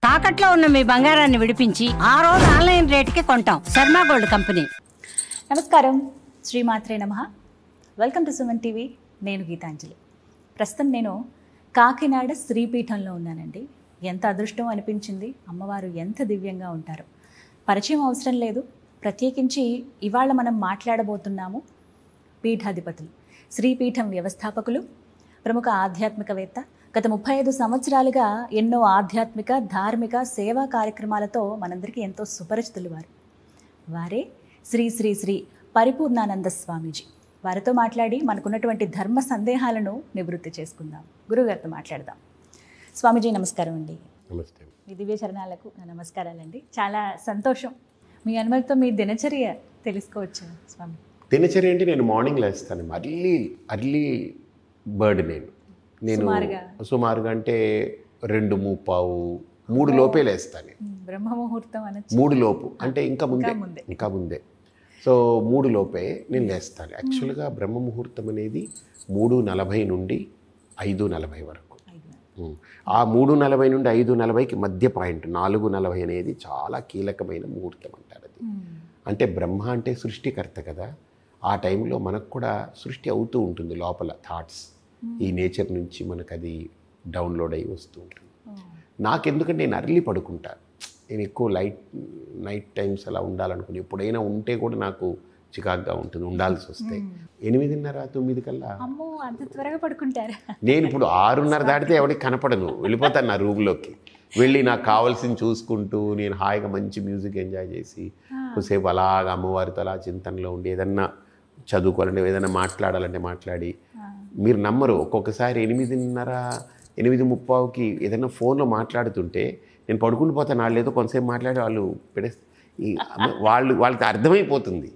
తాకట్లో ఉన్న మీ బంగారాన్ని విడిపించి ఆ రోజు ఆన్లైన్ రేటుకి కొంటాం. Sharma gold company. నమస్కారం, శ్రీమాత్రే నమః. Welcome to Suman TV. నేను గీతాంజలి. ప్రస్తుతం నేను కాకినాడ శ్రీపీఠంలో ఉన్నానండి. ఎంత అదృష్టం అనిపించింది. అమ్మవారు ఎంత దివ్యంగా ఉంటారు. పరిచయం అవసరం లేదు. ప్రత్యేకించి ఇవాళ మనం మాట్లాడబోతున్నాము పీఠాధిపతులు, శ్రీపీఠం వ్యవస్థాపకులు, ప్రముఖ ఆధ్యాత్మికవేత్త, గత 35 సంవత్సరాలుగా ఎన్నో ఆధ్యాత్మిక, ధార్మిక, సేవా కార్యక్రమాలతో మనందరికీ ఎంతో సుపరిచితులు వారే శ్రీ శ్రీ శ్రీ పరిపూర్ణానంద స్వామీజీ. వారితో మాట్లాడి మనకున్నటువంటి ధర్మ సందేహాలను నివృత్తి చేసుకుందాం. గురుగారితో మాట్లాడదాం. స్వామీజీ నమస్కారం అండి. నమస్తే. మీ దివ్య చరణాలకు నా నమస్కారాలండి. చాలా సంతోషం. మీ అనుమతితో మీ దినచర్య తెలుసుకోవచ్చు స్వామి. దినచర్య అంటే నేను మార్నింగ్ లేస్తాను. Early bird. నేను సుమారుగా అంటే 2:45, 3 లోపే లేస్తాను. బ్రహ్మముహూర్తం అనొచ్చు. 3 లోపు అంటే ఇంకా ముందే. సో 3 లోపే నేను లేస్తాను. యాక్చువల్గా బ్రహ్మముహూర్తం అనేది 3:40 నుండి 5:40 వరకు. ఆ 3:40 నుండి 5:40కి మధ్య పాయింట్ 4:40 అనేది చాలా కీలకమైన ముహూర్తం అంటారు. అది అంటే బ్రహ్మ అంటే సృష్టికర్త కదా. ఆ టైంలో మనకు కూడా సృష్టి అవుతూ ఉంటుంది లోపల. థాట్స్ ఈ నేచర్ నుంచి మనకు అది డౌన్లోడ్ అయ్యి వస్తూ ఉంటుంది. నాకెందుకంటే నేను అర్లీ పడుకుంటాను. నేను ఎక్కువ నైట్ టైమ్స్ అలా ఉండాలనుకుని ఎప్పుడైనా ఉంటే కూడా నాకు చికాగ్గా ఉంటుంది ఉండాల్సి వస్తే. 8:30, 9 కల్లా అంత త్వరగా పడుకుంటారా? నేను ఇప్పుడు 6:30 దాటితే ఎవరికి కనపడను, వెళ్ళిపోతాను నా రూమ్లోకి. వెళ్ళి నాకు కావాల్సింది చూసుకుంటూ నేను హాయిగా మంచి మ్యూజిక్ ఎంజాయ్ చేసి కొద్దిసేపు అలాగ అమ్మవారితో అలా చింతనలో ఉండి ఏదన్నా చదువుకోవాలంటే ఏదైనా మాట్లాడాలంటే మాట్లాడి. మీరు నమ్మరు, ఒక్కొక్కసారి 8:30, 8:30కి ఏదైనా ఫోన్లో మాట్లాడుతుంటే నేను పడుకుని పోతాను. వాళ్ళు ఏదో కొంతసేపు మాట్లాడి వాళ్ళు వాళ్ళకి అర్థమైపోతుంది.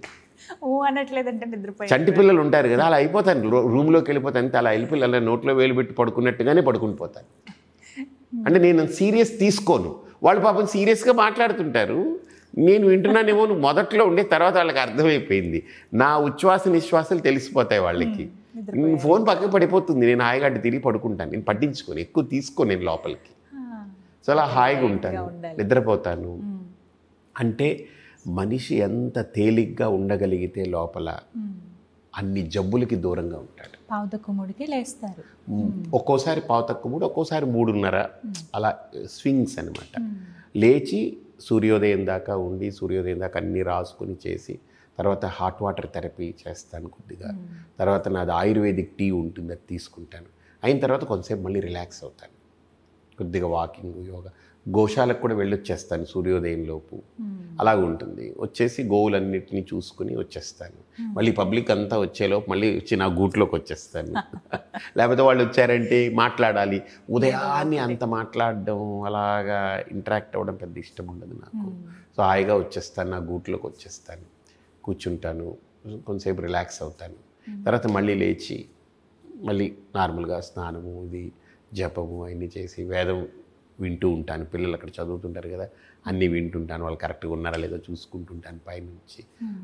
అనట్లేదంటే నిద్రపోయి చంటి పిల్లలు ఉంటారు కదా, అలా అయిపోతాను. రూమ్లోకి వెళ్ళిపోతాను. అంతే అలా వెళ్ళిపోయి అలా నోట్లో వేలు పెట్టి పడుకున్నట్టుగానే పడుకుని పోతాను. అంటే నేను సీరియస్ తీసుకోను. వాళ్ళు పాపం సీరియస్గా మాట్లాడుతుంటారు, నేను వింటున్నానేమో. మొదట్లో ఉండే తర్వాత వాళ్ళకి అర్థమైపోయింది. నా ఉచ్ఛ్వాస నిశ్వాసాలు తెలిసిపోతాయి వాళ్ళకి. ఫోన్ పక్కకు పడిపోతుంది. నేను హాయిగా అటు తిరిగి పడుకుంటాను. నేను పట్టించుకొని ఎక్కువ తీసుకోను నేను లోపలికి. సో అలా హాయిగా ఉంటాను, నిద్రపోతాను. అంటే మనిషి ఎంత తేలిగ్గా ఉండగలిగితే లోపల అన్ని జబ్బులకి దూరంగా ఉంటాడు. పావుతక్కుముడికి లేస్తారు. ఒక్కోసారి పావుతక్కుముడు, ఒక్కోసారి 3:30 అలా స్వింగ్స్ అనమాట. లేచి సూర్యోదయం దాకా ఉండి సూర్యోదయం దాకా అన్నీ రాసుకొని చేసి తర్వాత హాట్ వాటర్ థెరపీ చేస్తాను కొద్దిగా. తర్వాత నాది ఆయుర్వేదిక్ టీ ఉంటుంది, అది తీసుకుంటాను. అయిన తర్వాత కొంతసేపు మళ్ళీ రిలాక్స్ అవుతాను. కొద్దిగా వాకింగ్, యోగా. గోశాలకు కూడా వెళ్ళొచ్చేస్తాను సూర్యోదయం లోపు. అలాగ ఉంటుంది. వచ్చేసి గోవులన్నిటినీ చూసుకుని వచ్చేస్తాను. మళ్ళీ పబ్లిక్ అంతా వచ్చేలోపు మళ్ళీ వచ్చి నా గూట్లోకి వచ్చేస్తాను. లేకపోతే వాళ్ళు వచ్చారంటే మాట్లాడాలి. ఉదయాన్నే అంత మాట్లాడడం, అలాగా ఇంటరాక్ట్ అవ్వడం పెద్ద ఇష్టం ఉండదు నాకు. సో హాయిగా వచ్చేస్తాను, నా గూట్లోకి వచ్చేస్తాను, కూర్చుంటాను, కొంతసేపు రిలాక్స్ అవుతాను. తర్వాత మళ్ళీ లేచి మళ్ళీ నార్మల్గా స్నానము, ఇది జపము అవన్నీ చేసి వేదం వింటూ ఉంటాను. పిల్లలు అక్కడ చదువుతుంటారు కదా, అన్నీ వింటుంటాను. వాళ్ళు కరెక్ట్గా ఉన్నారా లేదో చూసుకుంటుంటాను పైనుంచి.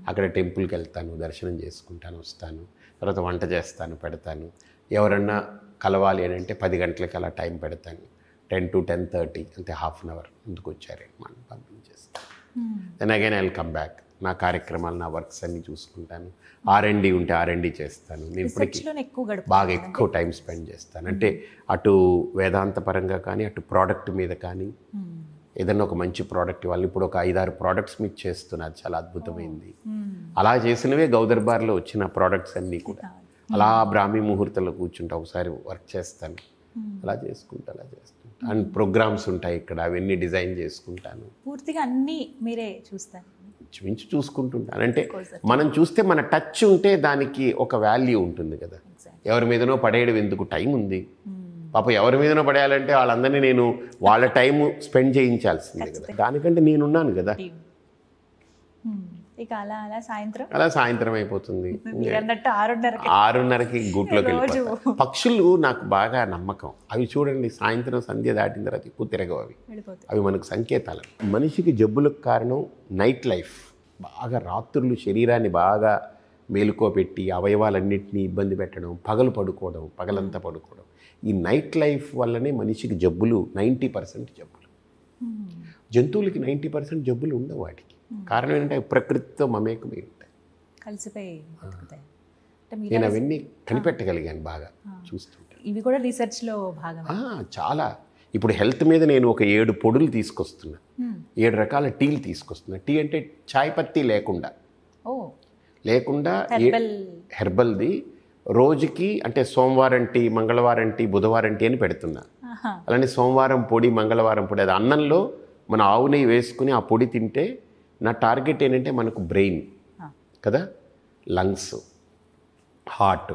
అక్కడ టెంపుల్కి వెళ్తాను, దర్శనం చేసుకుంటాను, వస్తాను. తర్వాత వంట చేస్తాను, పెడతాను. ఎవరన్నా కలవాలి అని అంటే 10 గంటలకి అలా టైం పెడతాను. 10 to 10:30 అంటే హాఫ్ అన్ అవర్ ముందుకు వచ్చారు మనం పంపించేస్తాను. Then again I will come back. నా కార్యక్రమాలు, నా వర్క్స్ అన్నీ చూసుకుంటాను. R&D ఉంటే R&D చేస్తాను. నేను ఇప్పటికీ బాగా ఎక్కువ టైం స్పెండ్ చేస్తాను. అంటే అటు వేదాంత పరంగా కానీ, అటు ప్రోడక్ట్ మీద కానీ, ఏదన్నా ఒక మంచి ప్రోడక్ట్ ఇవ్వాలి. ఇప్పుడు ఒక 5-6 ప్రోడక్ట్స్ మీకు చేస్తున్నారు, చాలా అద్భుతమైంది. అలా చేసినవే గౌదర్బార్లో వచ్చిన ప్రోడక్ట్స్ అన్నీ కూడా. అలా బ్రాహ్మీ ముహూర్తంలో కూర్చుంటా, ఒకసారి వర్క్ చేస్తాను, అలా చేసుకుంటా. అండ్ ప్రోగ్రామ్స్ ఉంటాయి ఇక్కడ, అవన్నీ డిజైన్ చేసుకుంటాను. పూర్తిగా అన్నీ మీరే చూస్తాను, మించి చూసుకుంటుంటాను. అంటే మనం చూస్తే మన టచ్ ఉంటే దానికి ఒక వాల్యూ ఉంటుంది కదా. ఎవరి మీదనో పడేయడం ఎందుకు, టైం ఉంది. పాప ఎవరి మీదనో పడేయాలంటే వాళ్ళందరినీ నేను వాళ్ళ టైము స్పెండ్ చేయించాల్సిందే కదా. దానికంటే నేనున్నాను కదా. ఇక అలా సాయంత్రం అయిపోతుంది. 6:30కి గూట్లోకి వెళ్ళిపోతాను. పక్షులు నాకు బాగా నమ్మకం. అవి చూడండి, సాయంత్రం సంధ్య దాటిన తర్వాత ఎక్కువ తిరగవు. అవి మనకు సంకేతాలు. మనిషికి జబ్బులకు కారణం నైట్ లైఫ్. బాగా రాత్రులు శరీరాన్ని బాగా మేలుకోబెట్టి అవయవాలన్నింటినీ ఇబ్బంది పెట్టడం, పగలంతా పడుకోవడం. ఈ నైట్ లైఫ్ వల్లనే మనిషికి జబ్బులు 90% జబ్బులు. జంతువులకి 90% జబ్బులు ఉండవు వాటికి. కారణం ఏంటంటే అవి ప్రకృతితో మమేకమై ఉంటాయి. కలిసిపోయి బతుకుతాయి. అంటే మీరు నేను అవన్నీ కనిపెట్టగలిగాను బాగా చూస్తుంటే. ఇవి కూడా రీసెర్చ్లో భాగం. చాలా. ఇప్పుడు హెల్త్ మీద నేను ఒక 7 పొడులు తీసుకొస్తున్నా, 7 రకాల టీలు తీసుకొస్తున్నా. టీ అంటే చాయ్ పత్తి లేకుండా హెర్బల్ది రోజుకి, అంటే సోమవారం టీ, మంగళవారం టీ, బుధవారం టీ అని పెడుతున్నా. అలానే సోమవారం పొడి, మంగళవారం పొడి. అది అన్నంలో మన ఆవు నెయ్యి వేసుకుని ఆ పొడి తింటే నా టార్గెట్ ఏంటంటే మనకు బ్రెయిన్ కదా, lungs, heart,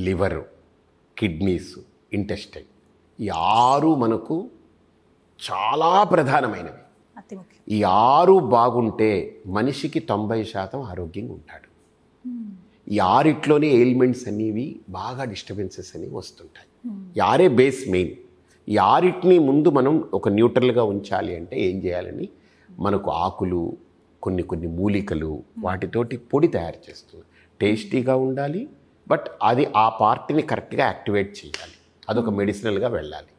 liver, kidneys, intestine, ఈ 6 మనకు చాలా ప్రధానమైనవి. ఈ 6 బాగుంటే మనిషికి 90% ఆరోగ్యంగా ఉంటాడు. ఈ 6 ఎయిల్మెంట్స్ అనేవి బాగా డిస్టర్బెన్సెస్ అనేవి వస్తుంటాయి. ఈ 6 బేస్ మెయిన్. ఈ 6 ముందు మనం ఒక న్యూట్రల్గా ఉంచాలి అంటే ఏం చేయాలని, మనకు ఆకులు, కొన్ని మూలికలు, వాటితోటి పొడి తయారు చేస్తుంది. టేస్టీగా ఉండాలి, బట్ అది ఆ పార్ట్ని కరెక్ట్గా యాక్టివేట్ చేయాలి. అదొక మెడిసినల్గా వెళ్ళాలి.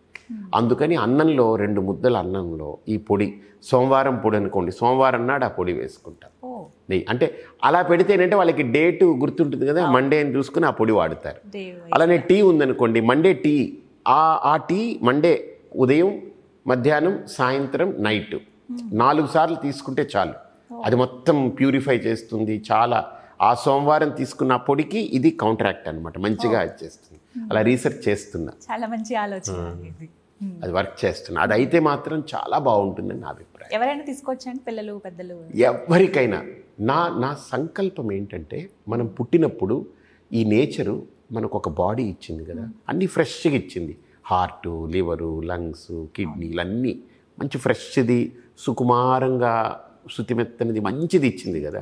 అందుకని అన్నంలో 2 ముద్దల అన్నంలో ఈ పొడి, సోమవారం పొడి అనుకోండి, సోమవారం నాడు ఆ పొడి వేసుకుంటాం. నెయ్యి అంటే అలా పెడితేనంటే వాళ్ళకి డేటు గుర్తుంటుంది కదా, మండే అని చూసుకుని ఆ పొడి వాడతారు. అలానే టీ ఉందనుకోండి, మండే టీ, ఆ టీ మండే ఉదయం, మధ్యాహ్నం, సాయంత్రం, నైట్ 4 సార్లు తీసుకుంటే చాలు. అది మొత్తం ప్యూరిఫై చేస్తుంది. చాలా ఆ సోమవారం తీసుకున్న పొడికి ఇది కౌంటరాక్ట్ అనమాట, మంచిగా చేస్తుంది. అలా రీసెర్చ్ చేస్తున్నా. చాలా మంచి ఆలోచన. అది వర్క్ చేస్తున్నా. అది అయితే మాత్రం చాలా బాగుంటుందని నా అభిప్రాయం. ఎవరైనా తీసుకోవచ్చండి, పిల్లలు, పెద్దలు, ఎవరికైనా. నా సంకల్పం ఏంటంటే, మనం పుట్టినప్పుడు ఈ నేచరు మనకు ఒక బాడీ ఇచ్చింది కదా, అన్నీ ఫ్రెష్గా ఇచ్చింది. హార్టు, లివరు, లంగ్స్, కిడ్నీలు అన్నీ మంచి ఫ్రెష్ది, సుకుమారంగా శుతిమెత్తనిది, మంచిది ఇచ్చింది కదా.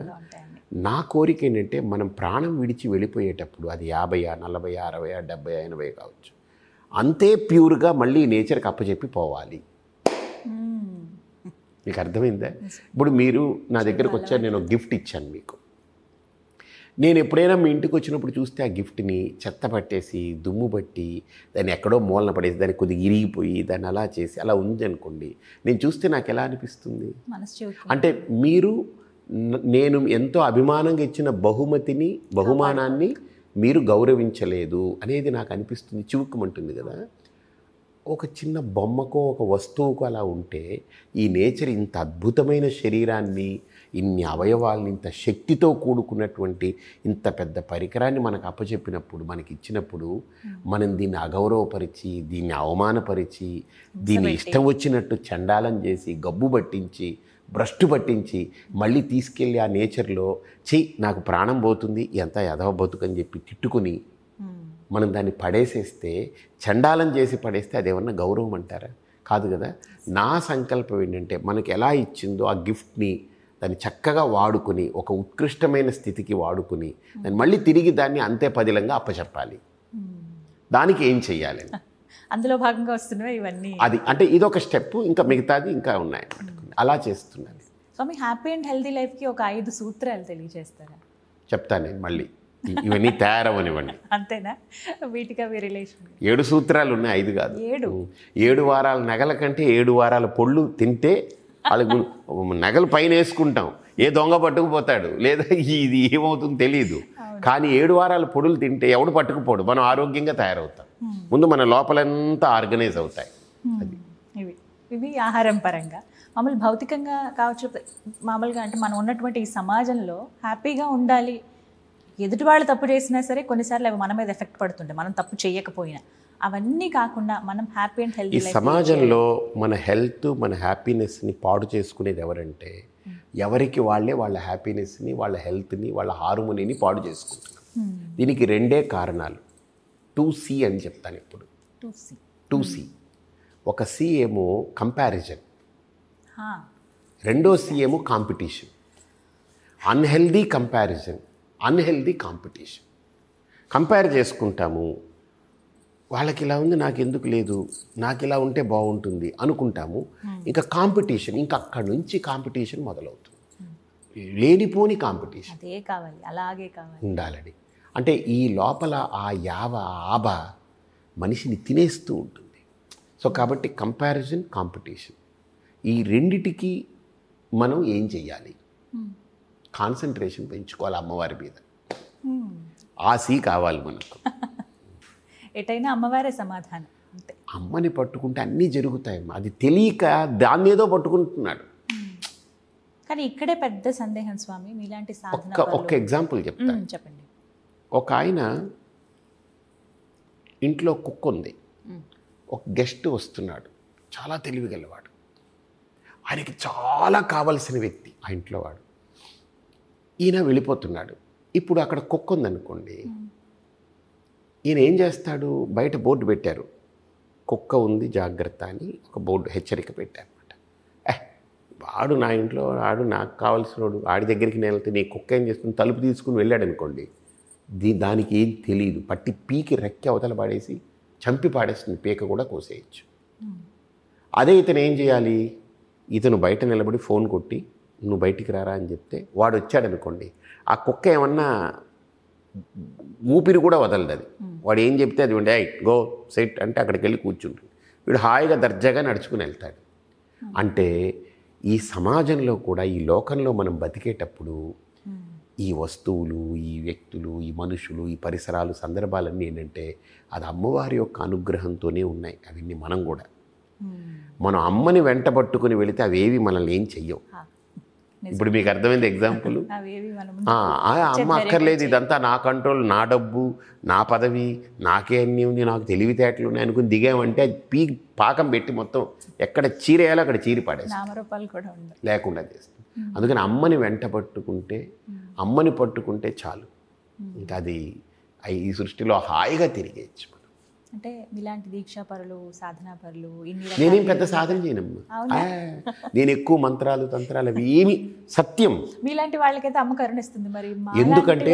నా కోరిక ఏంటంటే, మనం ప్రాణం విడిచి వెళ్ళిపోయేటప్పుడు అది 50, 40, 60, 70, 80 కావచ్చు, అంతే ప్యూర్గా మళ్ళీ నేచర్కి అప్పచెప్పి పోవాలి. మీకు అర్థమైందా? ఇప్పుడు మీరు నా దగ్గరకు వచ్చారు, నేను ఒక గిఫ్ట్ ఇచ్చాను మీకు. నేను ఎప్పుడైనా మీ ఇంటికి వచ్చినప్పుడు చూస్తే ఆ గిఫ్ట్ని చెత్త పట్టేసి, దుమ్ము పట్టి, దాన్ని ఎక్కడో మూలన పడేసి, దాన్ని కొద్దిగా ఇరిగిపోయి, దాన్ని అలా చేసి అలా ఉంది అనుకోండి, నేను చూస్తే నాకు ఎలా అనిపిస్తుంది అంటే, మీరు నేను ఎంతో అభిమానంగా ఇచ్చిన బహుమానాన్ని మీరు గౌరవించలేదు అనేది నాకు అనిపిస్తుంది. చివుక్కుమంటుంది కదా. ఒక చిన్న బొమ్మకో ఒక వస్తువుకు అలా ఉంటే, ఈ నేచర్ ఇంత అద్భుతమైన శరీరాన్ని, ఇన్ని అవయవాల్ని, ఇంత శక్తితో కూడుకున్నటువంటి ఇంత పెద్ద పరికరాన్ని మనకు అప్పచెప్పినప్పుడు, మనకి ఇచ్చినప్పుడు, మనం దీన్ని అగౌరవపరిచి, దీన్ని అవమానపరిచి, దీన్ని ఇష్టం వచ్చినట్టు చండాలం చేసి, గబ్బు పట్టించి, భ్రష్టు పట్టించి, మళ్ళీ తీసుకెళ్ళి ఆ నేచర్లో నాకు ప్రాణం పోతుంది, ఎంత ఎదవ బతుకని చెప్పి తిట్టుకుని మనం దాన్ని పడేసేస్తే, చండాలం చేసి పడేస్తే అదేమన్నా గౌరవం అంటారా? కాదు కదా. నా సంకల్పం ఏంటంటే, మనకి ఎలా ఇచ్చిందో ఆ గిఫ్ట్ని దాన్ని చక్కగా వాడుకుని, ఒక ఉత్కృష్టమైన స్థితికి వాడుకుని, దాన్ని మళ్ళీ తిరిగి దాన్ని అంతే పదిలంగా అప్పచెప్పాలి. దానికి ఏం చెయ్యాలి, అందులో భాగంగా వస్తున్నవి ఇవన్నీ. అది అంటే ఇదొక స్టెప్, ఇంకా మిగతాది ఇంకా ఉన్నాయి. అలా చేస్తున్నాను. So me happy and healthy లైఫ్కి ఒక 5 సూత్రాలు తెలియజేస్తారా? చెప్తాను నేను మళ్ళీ. ఇవన్నీ తయారవనివ్వండి. అంతేనా? వీటికి అవి రిలేషన్ 7 సూత్రాలు ఉన్నాయి, 5 కాదు. 7 వారాల నగల కంటే 7 వారాల పొళ్ళు తింటే వాళ్ళకి నగలు పైన వేసుకుంటాం, ఏ దొంగ పట్టుకుపోతాడు, లేదా ఇది ఏమవుతుందో తెలియదు. కానీ 7 వారాల పొడులు తింటే ఎవడు పట్టుకుపోడు, మనం ఆరోగ్యంగా తయారవుతాం. ముందు మన లోపలంతా ఆర్గనైజ్ అవుతాయి. అది ఇవి ఆహారం పరంగా. మామూలు భౌతికంగా కావచ్చు, మామూలుగా అంటే మనం ఉన్నటువంటి ఈ సమాజంలో హ్యాపీగా ఉండాలి. ఎదుటి వాళ్ళు తప్పు చేసినా సరే కొన్నిసార్లు అవి మన మీద ఎఫెక్ట్ పడుతుంటాయి, మనం తప్పు చేయకపోయినా. అవన్నీ కాకుండా మనం హ్యాపీ అండ్ హెల్తీ ఈ సమాజంలో మన హెల్త్, మన హ్యాపీనెస్ని పాడు చేసుకునేది ఎవరంటే, ఎవరికి వాళ్ళే వాళ్ళ హ్యాపీనెస్ని, వాళ్ళ హెల్త్ని, వాళ్ళ హార్మోనీని పాడు చేసుకుంటున్నారు. దీనికి 2 కారణాలు. 2C అని చెప్తాను ఇప్పుడు. 2C. ఒక C ఏమో కంపారిజన్, రెండో C ఏమో competition. Unhealthy comparison, unhealthy competition. Compare చేసుకుంటాము, వాళ్ళకి ఇలా ఉంది నాకు ఎందుకు లేదు, నాకు ఇలా ఉంటే బాగుంటుంది అనుకుంటాము. ఇంకా కాంపిటీషన్, ఇంకా అక్కడి నుంచి కాంపిటీషన్ మొదలవుతుంది. లేనిపోని కాంపిటీషన్. అదే కావాలి, అలాగే కావాలి ఉండాలని. అంటే ఈ లోపల ఆ ఆబ మనిషిని తినేస్తూ ఉంటుంది. సో కాబట్టి కంపారిజన్, కాంపిటీషన్ ఈ రెండిటికి మనం ఏం చెయ్యాలి? కాన్సన్ట్రేషన్ పెంచుకోవాలి అమ్మవారి మీద. ఆశీ కావాలి మనకు. ఎటైనా అమ్మవారే సమాధానం అంతే. అమ్మని పట్టుకుంటే అన్నీ జరుగుతాయమ్మా. అది తెలియక దాన్ని ఏదో పట్టుకుంటున్నాడు. కానీ ఇక్కడే పెద్ద సందేహం స్వామి, మీలాంటి సాధన ఒక్క ఎగ్జాంపుల్ చెప్తాను. చెప్పండి. ఒక ఆయన ఇంట్లో కుక్క ఉంది, ఒక గెస్ట్ వస్తున్నాడు, చాలా తెలివిగలవాడు, ఆయనకి చాలా కావలసిన వ్యక్తి ఆ ఇంట్లో వాడు. ఈయన వెళ్ళిపోతున్నాడు. ఇప్పుడు అక్కడ కుక్క ఉందనుకోండి, ఈయన ఏం చేస్తాడు? బయట బోర్డు పెట్టారు, కుక్క ఉంది జాగ్రత్త అని ఒక బోర్డు హెచ్చరిక పెట్టారనమాట. వాడు నా ఇంట్లో వాడు, నాకు కావాల్సినోడు, ఆడి దగ్గరికి నేను వెళ్తే నీ కుక్క ఏం చేస్తుంది? తలుపు తీసుకుని వెళ్ళాడు అనుకోండి, దానికి ఏం తెలియదు, పట్టి పీకి రెక్కి అవతల పాడేసి చంపి పాడేస్తుంది, పీక కూడా కోసేయచ్చు. అదే ఇతను ఏం చేయాలి? ఇతను బయట నిలబడి ఫోన్ కొట్టి నువ్వు బయటికి రారా అని చెప్తే వాడు వచ్చాడనుకోండి, ఆ కుక్క ఏమన్నా ఊపిరి కూడా వదలదు. అది వాడు ఏం చెప్తే అది ఉండే గో సెట్ అంటే అక్కడికి వెళ్ళి కూర్చుంటుంది. వీడు హాయిగా దర్జాగా నడుచుకుని వెళ్తాడు. అంటే ఈ సమాజంలో కూడా, ఈ లోకంలో మనం బతికేటప్పుడు ఈ వస్తువులు, ఈ వ్యక్తులు, ఈ మనుషులు, ఈ పరిసరాలు, సందర్భాలన్నీ ఏంటంటే అది అమ్మవారి యొక్క అనుగ్రహంతోనే ఉన్నాయి. అవన్నీ మనం కూడా మనం అమ్మని వెంట పట్టుకుని వెళితే అవేవి మనల్ని ఏం చెయ్యవు. ఇప్పుడు మీకు అర్థమైంది ఎగ్జాంపుల్. అమ్మ అక్కర్లేదు, ఇదంతా నా కంట్రోల్, నా డబ్బు, నా పదవి, నాకే అన్నీ ఉంది, నాకు తెలివితేటలు ఉన్నాయి అనుకుని దిగామంటే అది పాకం పెట్టి మొత్తం ఎక్కడ చీరేయాలో అక్కడ చీరి పడేస్తాం, లేకుండా చేస్తాం. అందుకని అమ్మని వెంట పట్టుకుంటే, అమ్మని పట్టుకుంటే చాలు, ఇంకా అది ఈ సృష్టిలో హాయిగా తిరిగేయచ్చు. అంటే ఇలాంటి దీక్షాపరులు, సాధనాపరులు, నేనేం పెద్ద సాధన చేయనమ్మా. నేను ఎక్కువ మంత్రాలు తంత్రాలు అవి ఏమి, సత్యం మీలాంటి వాళ్ళకైతే అమ్మ కరుణిస్తుంది. మరి ఎందుకంటే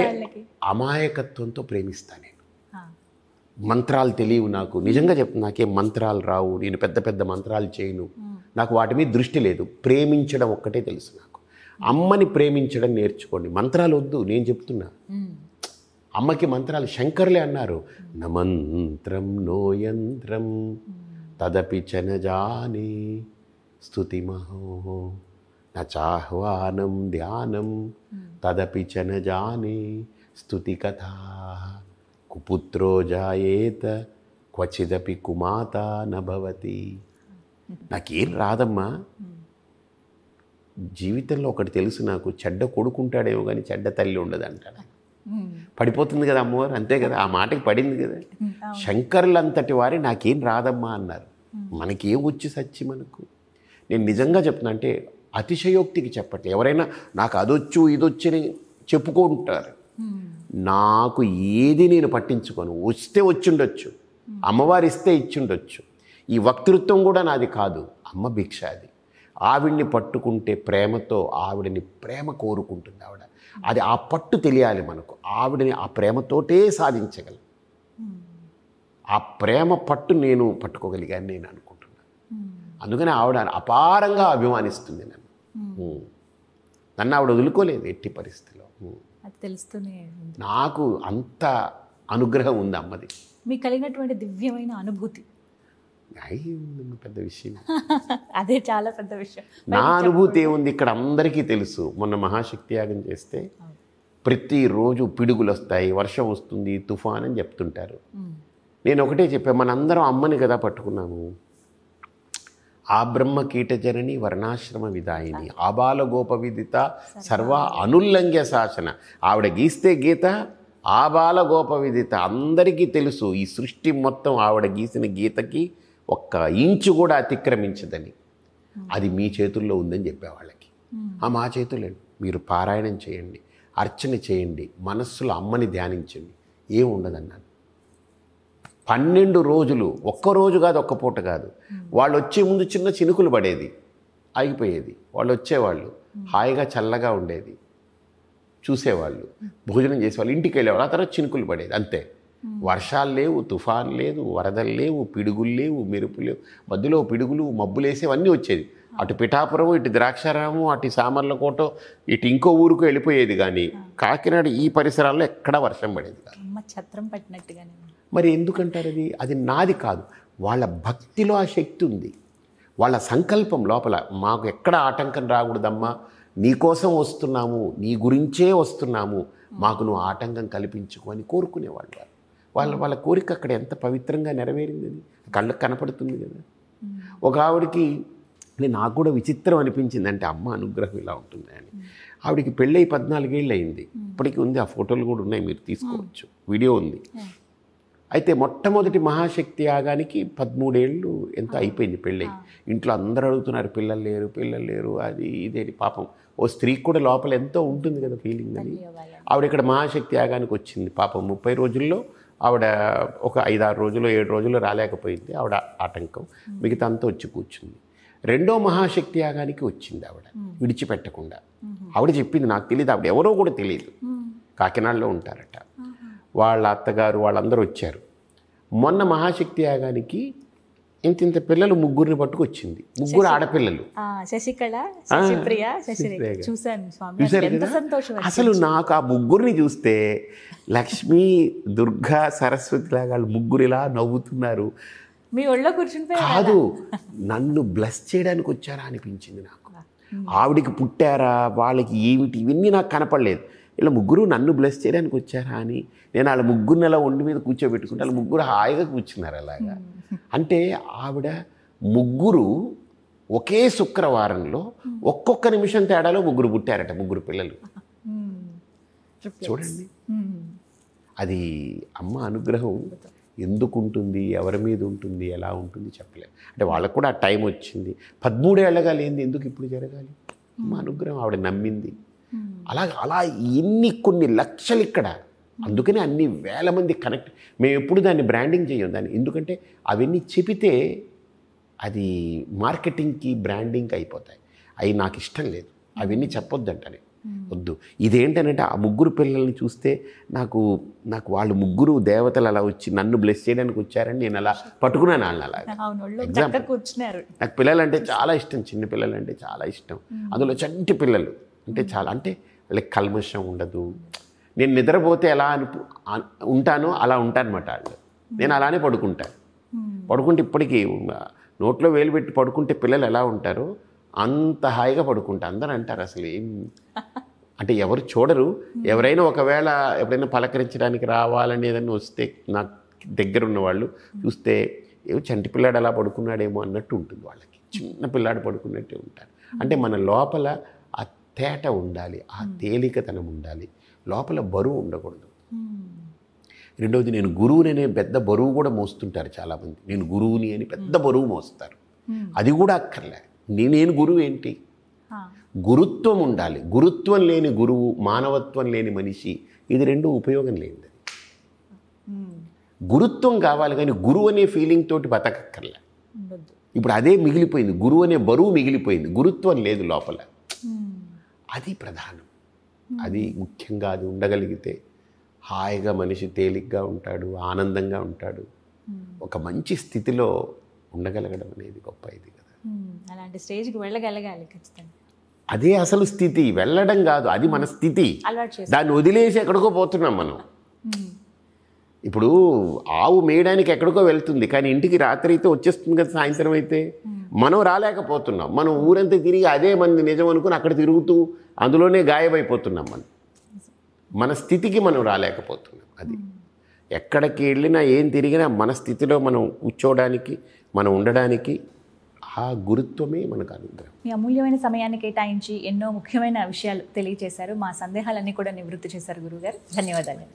అమాయకత్వంతో ప్రేమిస్తాను నేను. మంత్రాలు తెలియవు నాకు, నిజంగా చెప్తాను, నాకేం మంత్రాలు రావు, నేను పెద్ద పెద్ద మంత్రాలు చేయను, నాకు వాటి మీద దృష్టి లేదు. ప్రేమించడం ఒక్కటే తెలుసు నాకు. అమ్మని ప్రేమించడం నేర్చుకోండి, మంత్రాలు వద్దు, నేను చెప్తున్నా. అమ్మకి మంత్రాలు శంకర్లే అన్నారు, నమంత్రం నో యంత్రం తదపి చన జానే స్తుతిమహో నచాహ్వానం ధ్యానం తదపి చన జానే స్తుతి కథా కుపుత్రో జాయేత క్వచిదపి కుమాత నభవతి. నాకేం రాదమ్మా. జీవితంలో ఒకటి తెలుసు నాకు, చెడ్డ కొడుకుంటాడేమో కానీ చెడ్డ తల్లి ఉండదు అంటాడు. పడిపోతుంది కదా అమ్మవారు, అంతే కదా, ఆ మాటకి పడింది కదా. శంకరులంతటి వారి నాకేం రాదమ్మా అన్నారు. మనకేం వచ్చి సచ్చి మనకు. నేను నిజంగా చెప్తున్నా, అంటే అతిశయోక్తికి చెప్పట్లే. ఎవరైనా నాకు అదొచ్చు ఇదొచ్చని చెప్పుకుంటారు, నాకు ఏది నేను పట్టించుకోను. వస్తే వచ్చిండొచ్చు, అమ్మవారు ఇస్తే ఇచ్చిండొచ్చు. ఈ వక్తృత్వం కూడా నాది కాదు, అమ్మ భిక్ష అది. ఆవిడ్ని పట్టుకుంటే ప్రేమతో, ఆవిడని ప్రేమ కోరుకుంటుంది ఆవిడ. అది ఆ పట్టు తెలియాలి మనకు. ఆవిడని ఆ ప్రేమతోటే సాధించగలం. ఆ ప్రేమ పట్టు నేను పట్టుకోగలిగాను నేను అనుకుంటున్నాను. అందుకని ఆవిడ అపారంగా అభిమానిస్తుంది నన్ను ఆవిడ వదులుకోలేదు ఎట్టి పరిస్థితిలో. నాకు అంత అనుగ్రహం ఉంది అమ్మది. మీకు కలిగినటువంటి దివ్యమైన అనుభూతి పెద్ద విషయం. అదే చాలా పెద్ద విషయం. నా అనుభూతి ఏముంది, ఇక్కడ అందరికీ తెలుసు. మొన్న మహాశక్తి యాగం చేస్తే ప్రతిరోజు పిడుగులు వస్తాయి, వర్షం వస్తుంది, తుఫాన్ అని చెప్తుంటారు. నేను ఒకటే చెప్పాను, మనందరం అమ్మని కదా పట్టుకున్నాము. ఆ బ్రహ్మ కీటజనని వర్ణాశ్రమ విదాయిని ఆబాల గోప విదిత సర్వ అనుల్లంఘ్య శాసన. ఆవిడ గీస్తే గీత ఆబాల గోప విదిత. అందరికీ తెలుసు ఈ సృష్టి మొత్తం ఆవిడ గీసిన గీతకి ఒక్క ఇంచు కూడా అతిక్రమించదని. అది మీ చేతుల్లో ఉందని చెప్పేవాళ్ళకి. మా చేతుల్లో మీరు పారాయణం చేయండి, అర్చన చేయండి, మనస్సులో అమ్మని ధ్యానించండి, ఏం ఉండదన్నాను. 12 రోజులు, ఒక్కరోజు కాదు, ఒక్క పూట కాదు. వాళ్ళు వచ్చే ముందు చిన్న చినుకులు పడేది, ఆగిపోయేది. వాళ్ళు వచ్చేవాళ్ళు, హాయిగా చల్లగా ఉండేది, చూసేవాళ్ళు, భోజనం చేసేవాళ్ళు, ఇంటికి వెళ్ళేవాళ్ళు. ఆ తర్వాత చినుకులు పడేది, అంతే. వర్షాలు లేవు, తుఫాన్ లేదు, వరదలు లేవు, పిడుగులు లేవు, మెరుపులు లేవు. మధ్యలో పిడుగులు మబ్బులేసేవన్నీ వచ్చేది. అటు పిఠాపురం, ఇటు ద్రాక్షారాము, అటు సామర్లకోట, ఇటు ఇంకో ఊరుకు వెళ్ళిపోయేది. కానీ కాకినాడ ఈ పరిసరాల్లో ఎక్కడా వర్షం పడేది కాదు. ఛత్రం పట్టినట్టుగానే. మరి ఎందుకంటారు అది? అది నాది కాదు, వాళ్ళ భక్తిలో ఆ శక్తి ఉంది. వాళ్ళ సంకల్పం లోపల మాకు ఎక్కడ ఆటంకం రాకూడదమ్మా, నీకోసం వస్తున్నాము, నీ గురించే వస్తున్నాము, మాకు నువ్వు ఆటంకం కల్పించుకో అని కోరుకునేవాళ్ళు. వాళ్ళ కోరిక అక్కడ ఎంత పవిత్రంగా నెరవేరింది, అది కళ్ళకు కనపడుతుంది కదా. ఒక ఆవిడకి నాకు కూడా విచిత్రం అనిపించింది, అంటే అమ్మ అనుగ్రహం ఇలా ఉంటుంది అని. ఆవిడకి పెళ్ళై 14 ఏళ్ళు అయింది, ఇప్పటికీ ఉంది, ఆ ఫోటోలు కూడా ఉన్నాయి, మీరు తీసుకోవచ్చు, వీడియో ఉంది. అయితే మొట్టమొదటి మహాశక్తి యాగానికి 13 ఏళ్ళు ఎంత అయిపోయింది పెళ్ళై. ఇంట్లో అందరూ అడుగుతున్నారు, పిల్లలు లేరు అది ఇదేని. పాపం ఓ స్త్రీకి కూడా లోపల ఎంతో ఉంటుంది కదా ఫీలింగ్ అని. ఆవిడ ఇక్కడ మహాశక్తి యాగానికి వచ్చింది. పాపం 30 రోజుల్లో ఆవిడ ఒక 5-6 రోజులు 7 రోజులు రాలేకపోయింది, ఆవిడ ఆటంకం. మిగతా అంతా వచ్చి కూర్చుంది. రెండో మహాశక్తి యాగానికి వచ్చింది ఆవిడ విడిచిపెట్టకుండా. ఆవిడ చెప్పింది, నాకు తెలియదు, ఆవిడ ఎవరో కూడా తెలియదు, కాకినాడలో ఉంటారట. వాళ్ళ అత్తగారు వాళ్ళందరూ వచ్చారు. మొన్న మహాశక్తి యాగానికి ఇంత పిల్లలు 3 పట్టుకొచ్చింది, 3 ఆడపిల్లలు. శశికళ, శశిప్రియ, శశిరేఖ. చూశాను స్వామి, ఎంత సంతోషం. అసలు నాకు ఆ 3 చూస్తే లక్ష్మి, దుర్గా, సరస్వతి లాగా వాళ్ళు 3 ఇలా నవ్వుతున్నారు. మీ ఒళ్ళో కూర్చుని కాదు, నన్ను బ్లెస్ చేయడానికి వచ్చారా అనిపించింది నాకు. ఆవిడికి పుట్టారా, వాళ్ళకి ఏమిటి, ఇవన్నీ నాకు కనపడలేదు. ఇలా 3 నన్ను బ్లెస్ చేయడానికి వచ్చారా అని నేను వాళ్ళ 3 అలా ఒంటి మీద కూర్చోబెట్టుకుంటే వాళ్ళు 3 హాయిగా కూర్చున్నారు అలాగా. అంటే ఆవిడ 3 ఒకే శుక్రవారంలో ఒక్కొక్క నిమిషం తేడాలో 3 పుట్టారట, 3 పిల్లలు. చూడండి, అది అమ్మ అనుగ్రహం ఎందుకు ఉంటుంది, ఎవరి మీద ఉంటుంది, ఎలా ఉంటుంది చెప్పలేదు. అంటే వాళ్ళకు కూడా ఆ టైం వచ్చింది. 13 ఏళ్ళగా లేనిది ఎందుకు ఇప్పుడు జరగాలి? అమ్మ అనుగ్రహం, ఆవిడ నమ్మింది. అలా కొన్ని లక్షలు ఇక్కడ. అందుకనే అన్ని వేల మంది కనెక్ట్. మేము ఎప్పుడు దాన్ని బ్రాండింగ్ చేయం దాన్ని, ఎందుకంటే అవన్నీ చెబితే అది మార్కెటింగ్కి బ్రాండింగ్కి అయిపోతాయి. అవి నాకు ఇష్టం లేదు, అవన్నీ చెప్పొద్దంటనే వద్దు. ఇదేంటనంటే ఆ 3 పిల్లల్ని చూస్తే నాకు వాళ్ళు 3 దేవతలు అలా వచ్చి నన్ను బ్లెస్ చేయడానికి వచ్చారని నేను అలా పట్టుకున్నాను వాళ్ళని. అలాగా కూర్చున్నారు. నాకు పిల్లలంటే చాలా ఇష్టం, చిన్న పిల్లలంటే చాలా ఇష్టం. అందులో చంటి పిల్లలు అంటే చాలా, అంటే వాళ్ళకి కల్మషం ఉండదు. నేను నిద్రపోతే ఎలా ఉంటానో అలా ఉంటానన్నమాట వాళ్ళు. నేను అలానే పడుకుంటే ఇప్పటికీ నోట్లో వేలు పెట్టి పడుకుంటే పిల్లలు ఎలా ఉంటారో అంత హాయిగా పడుకుంటా. అందరూ అంటారు అసలు ఏం అంటే ఎవరు చూడరు. ఎవరైనా ఒకవేళ ఎప్పుడైనా పలకరించడానికి రావాలని ఏదైనా వస్తే నాకు దగ్గర ఉన్న వాళ్ళు చూస్తే ఏమో చంటి పిల్లాడు అలా పడుకున్నాడేమో అన్నట్టు ఉంటుంది వాళ్ళకి. చిన్న పిల్లాడు పడుకున్నట్టే ఉంటారు. అంటే మన లోపల ఆ తేట ఉండాలి, ఆ తేలికతనం ఉండాలి, లోపల బరువు ఉండకూడదు. రెండవది, నేను గురువుని అనే పెద్ద బరువు కూడా మోస్తుంటారు చాలామంది. నేను గురువుని అని పెద్ద బరువు మోస్తారు. అది కూడా అక్కర్లే. నేను గురువు ఏంటి? గురుత్వం ఉండాలి. గురుత్వం లేని గురువు, మానవత్వం లేని మనిషి, ఇది 2 ఉపయోగం లేనిది. గురుత్వం కావాలి కానీ గురువు అనే ఫీలింగ్ తోటి బతకక్కర్లే. ఇప్పుడు అదే మిగిలిపోయింది, గురువు అనే బరువు మిగిలిపోయింది, గురుత్వం లేదు లోపల. అది ప్రధానం, అది ముఖ్యంగా. అది ఉండగలిగితే హాయిగా మనిషి తేలిగ్గా ఉంటాడు, ఆనందంగా ఉంటాడు, ఒక మంచి స్థితిలో ఉండగలగడం అనేది గొప్ప ఇది కదా. అలాంటి స్టేజ్కి వెళ్ళగలగాలి ఖచ్చితంగా. అదే అసలు స్థితి, వెళ్ళడం కాదు, అది మన స్థితి. దాన్ని వదిలేసి ఎక్కడికో పోతున్నాం మనం. ఇప్పుడు ఆవు మేయడానికి ఎక్కడికో వెళ్తుంది, కానీ ఇంటికి రాత్రి అయితే వచ్చేస్తుంది కదా, సాయంత్రం అయితే. మనం రాలేకపోతున్నాం. మనం ఊరంతా తిరిగి అదే మంది నిజం అనుకుని అక్కడ తిరుగుతూ అందులోనే గాయమైపోతున్నాం. మన స్థితికి మనం రాలేకపోతున్నాం. అది ఎక్కడికి వెళ్ళినా ఏం తిరిగినా మన స్థితిలో మనం కూర్చోవడానికి, మనం ఉండడానికి ఆ గురుత్వమే మనకు అనుగ్రహం. మీ అమూల్యమైన సమయాన్ని కేటాయించి ఎన్నో ముఖ్యమైన విషయాలు తెలియజేశారు. మా సందేహాలన్నీ కూడా నివృత్తి చేశారు గురువుగారు. ధన్యవాదాలు.